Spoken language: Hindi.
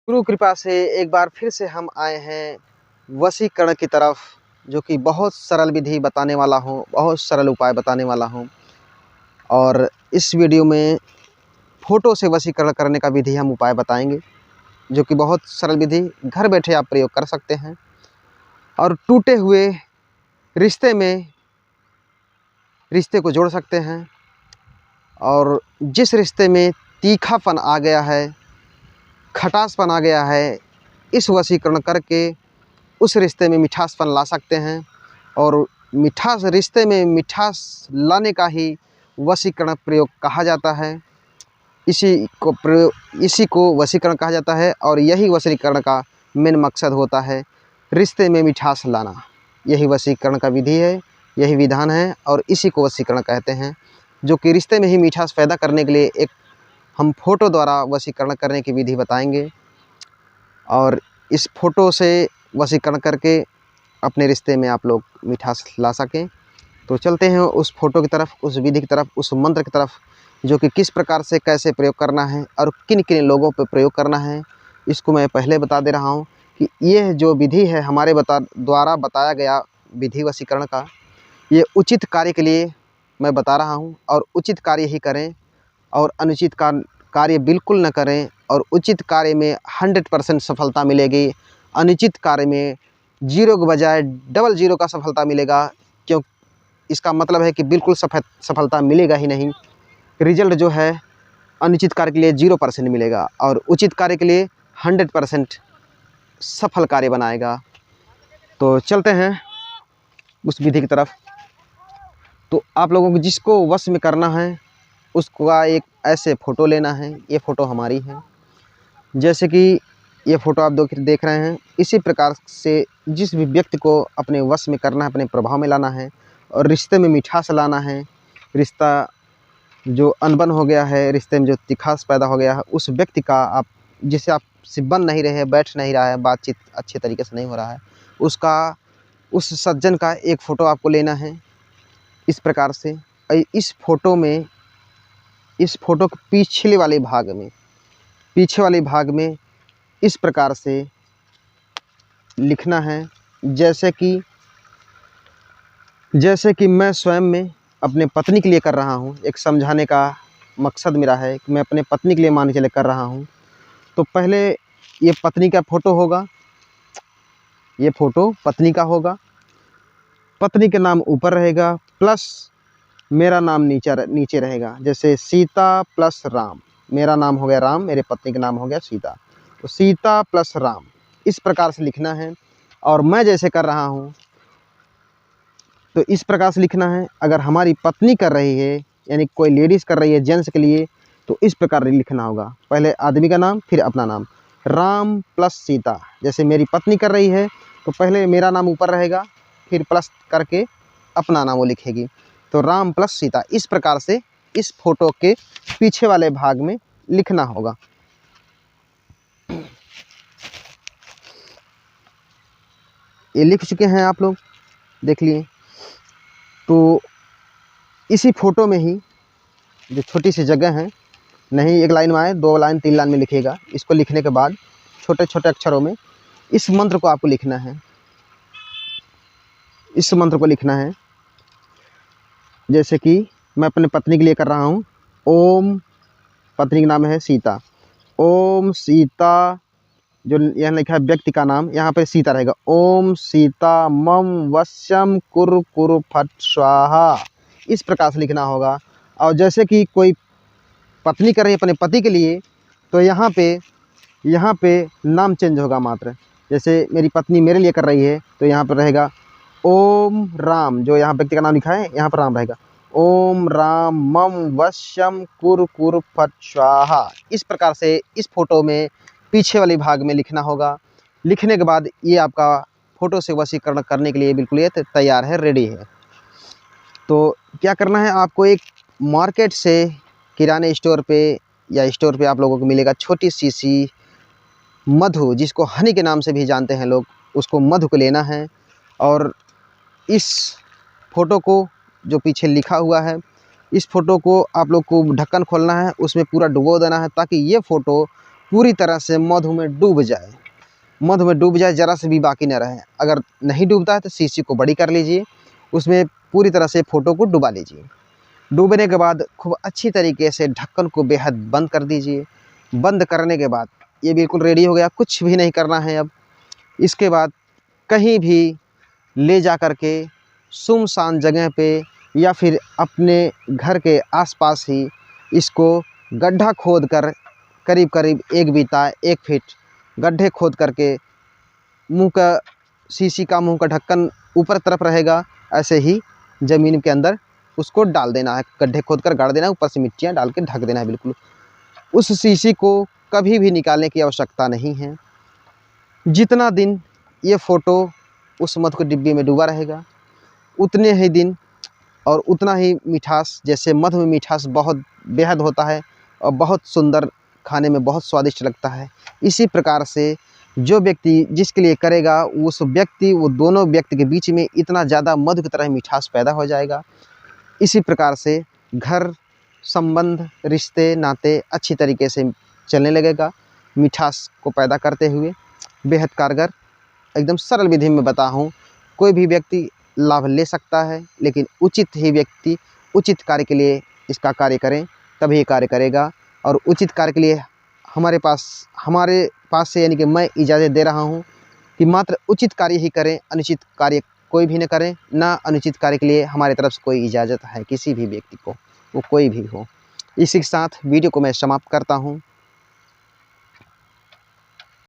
गुरु कृपा से एक बार फिर से हम आए हैं वशीकरण की तरफ, जो कि बहुत सरल विधि बताने वाला हूँ, बहुत सरल उपाय बताने वाला हूँ। और इस वीडियो में फ़ोटो से वशीकरण करने का विधि हम उपाय बताएंगे, जो कि बहुत सरल विधि, घर बैठे आप प्रयोग कर सकते हैं और टूटे हुए रिश्ते में रिश्ते को जोड़ सकते हैं। और जिस रिश्ते में तीखापन आ गया है, खटासपन आ गया है, इस वशीकरण करके उस रिश्ते में मिठासपन ला सकते हैं। और मिठास रिश्ते में मिठास लाने का ही वशीकरण प्रयोग कहा जाता है। इसी को वशीकरण कहा जाता है और यही वशीकरण का मेन मकसद होता है, रिश्ते में मिठास लाना। यही वशीकरण का विधि है, यही विधान है और इसी को वशीकरण कहते हैं, जो कि रिश्ते में ही मिठास पैदा करने के लिए एक हम फ़ोटो द्वारा वशीकरण करने की विधि बताएंगे। और इस फ़ोटो से वशीकरण करके अपने रिश्ते में आप लोग मिठास ला सकें। तो चलते हैं उस फ़ोटो की तरफ, उस विधि की तरफ, उस मंत्र की तरफ, जो कि किस प्रकार से कैसे प्रयोग करना है और किन किन लोगों पर प्रयोग करना है। इसको मैं पहले बता दे रहा हूँ कि यह जो विधि है हमारे द्वारा बताया गया विधि वशीकरण का, ये उचित कार्य के लिए मैं बता रहा हूँ। और उचित कार्य ही करें और अनुचित कार्य बिल्कुल न करें। और उचित कार्य में 100% सफलता मिलेगी, अनुचित कार्य में 0 के बजाय डबल 0 का सफलता मिलेगा। क्यों? इसका मतलब है कि बिल्कुल सफलता मिलेगा ही नहीं। रिजल्ट जो है अनुचित कार्य के लिए 0% मिलेगा और उचित कार्य के लिए 100% सफल कार्य बनाएगा। तो चलते हैं उस विधि की तरफ। तो आप लोगों को जिसको वश में करना है उसका एक ऐसे फ़ोटो लेना है। ये फ़ोटो हमारी है, जैसे कि ये फ़ोटो आप देख रहे हैं। इसी प्रकार से जिस भी व्यक्ति को अपने वश में करना है, अपने प्रभाव में लाना है और रिश्ते में मिठास लाना है, रिश्ता जो अनबन हो गया है, रिश्ते में जो तिखास पैदा हो गया है, उस व्यक्ति का आप जिससे आपसे बन नहीं रहे हैं, बैठ नहीं रहा है, बातचीत अच्छे तरीके से नहीं हो रहा है, उसका उस सज्जन का एक फ़ोटो आपको लेना है इस प्रकार से। इस फ़ोटो के पीछे वाले भाग में इस प्रकार से लिखना है, जैसे कि मैं स्वयं में अपने पत्नी के लिए कर रहा हूँ। एक समझाने का मकसद मेरा है कि मैं अपने पत्नी के लिए मान के चले कर रहा हूँ। तो पहले ये पत्नी का फ़ोटो होगा, ये फ़ोटो पत्नी का होगा। पत्नी के नाम ऊपर रहेगा प्लस मेरा नाम नीचे रहेगा। जैसे सीता प्लस राम, मेरा नाम हो गया राम, मेरे पत्नी का नाम हो गया सीता। तो सीता प्लस राम इस प्रकार से लिखना है। और मैं जैसे कर रहा हूँ तो इस प्रकार से लिखना है। अगर हमारी पत्नी कर रही है, यानी कोई लेडीज़ कर रही है जेंट्स के लिए, तो इस प्रकार लिखना होगा। पहले आदमी का नाम, फिर अपना नाम, राम प्लस सीता। जैसे मेरी पत्नी कर रही है तो पहले मेरा नाम ऊपर रहेगा, फिर प्लस करके अपना नाम वो लिखेगी। तो राम प्लस सीता इस प्रकार से इस फ़ोटो के पीछे वाले भाग में लिखना होगा। ये लिख चुके हैं आप लोग, देख लिए। तो इसी फ़ोटो में ही जो छोटी सी जगह है, नहीं एक लाइन में आए, 2 लाइन 3 लाइन में लिखिएगा। इसको लिखने के बाद छोटे छोटे अक्षरों में इस मंत्र को आपको लिखना है। इस मंत्र को लिखना है, जैसे कि मैं अपने पत्नी के लिए कर रहा हूँ। ओम, पत्नी का नाम है सीता, ओम सीता, जो यहाँ लिखा है व्यक्ति का नाम, यहाँ पर सीता रहेगा। ओम सीता मम वश्यम कुरु कुरु फट स्वाहा इस प्रकार से लिखना होगा। और जैसे कि कोई पत्नी कर रही है अपने पति के लिए, तो यहाँ पे नाम चेंज होगा मात्र। जैसे मेरी पत्नी मेरे लिए कर रही है तो यहाँ पर रहेगा ओम राम, जो यहाँ व्यक्ति का नाम लिखा है यहाँ पर राम रहेगा। ओम राम मम वश्यम कुरु कुरु फट स्वाहा इस प्रकार से इस फ़ोटो में पीछे वाले भाग में लिखना होगा। लिखने के बाद ये आपका फ़ोटो से वशीकरण करने के लिए बिल्कुल ये तैयार है, रेडी है। तो क्या करना है आपको, एक मार्केट से किराने स्टोर पे या स्टोर पे आप लोगों को मिलेगा छोटी सी मधु, जिसको हनी के नाम से भी जानते हैं लोग, उसको मधु को लेना है। और इस फ़ोटो को जो पीछे लिखा हुआ है, इस फ़ोटो को आप लोग को ढक्कन खोलना है, उसमें पूरा डुबो देना है, ताकि ये फ़ोटो पूरी तरह से मधु में डूब जाए, मधु में डूब जाए, ज़रा से भी बाकी न रहे। अगर नहीं डूबता है तो शीशी को बड़ी कर लीजिए, उसमें पूरी तरह से फ़ोटो को डुबा लीजिए। डूबने के बाद खूब अच्छी तरीके से ढक्कन को बेहद बंद कर दीजिए। बंद करने के बाद ये बिल्कुल रेडी हो गया, कुछ भी नहीं करना है अब। इसके बाद कहीं भी ले जा कर के सुनसान जगह पे या फिर अपने घर के आसपास ही इसको गड्ढा खोद कर करीब करीब 1 बीता 1 फीट गड्ढे खोद करके मुँह का शीशी का मुँह का ढक्कन ऊपर तरफ रहेगा, ऐसे ही ज़मीन के अंदर उसको डाल देना है, गड्ढे खोद कर गाड़ देना है, ऊपर से मिट्टियाँ डाल के ढक देना है बिल्कुल। उस शीशी को कभी भी निकालने की आवश्यकता नहीं है। जितना दिन ये फ़ोटो उस मधु के डिब्बे में डूबा रहेगा, उतने ही दिन और उतना ही मिठास, जैसे मधु में मिठास बहुत बेहद होता है और बहुत सुंदर, खाने में बहुत स्वादिष्ट लगता है। इसी प्रकार से जो व्यक्ति जिसके लिए करेगा, वो दोनों व्यक्ति के बीच में इतना ज़्यादा मधु की तरह मिठास पैदा हो जाएगा। इसी प्रकार से घर संबंध, रिश्ते, नाते अच्छी तरीके से चलने लगेगा, मिठास को पैदा करते हुए। बेहद कारगर, एकदम सरल विधि में बताया हूँ। कोई भी व्यक्ति लाभ ले सकता है, लेकिन उचित ही व्यक्ति उचित कार्य के लिए इसका कार्य करें, तभी ये कार्य करेगा। और उचित कार्य के लिए हमारे पास से यानी कि मैं इजाज़त दे रहा हूँ कि मात्र उचित कार्य ही करें, अनुचित कार्य कोई भी न करें। ना अनुचित कार्य के लिए हमारी तरफ से कोई इजाज़त है किसी भी व्यक्ति को, वो कोई भी हो। इसी के साथ वीडियो को मैं समाप्त करता हूँ।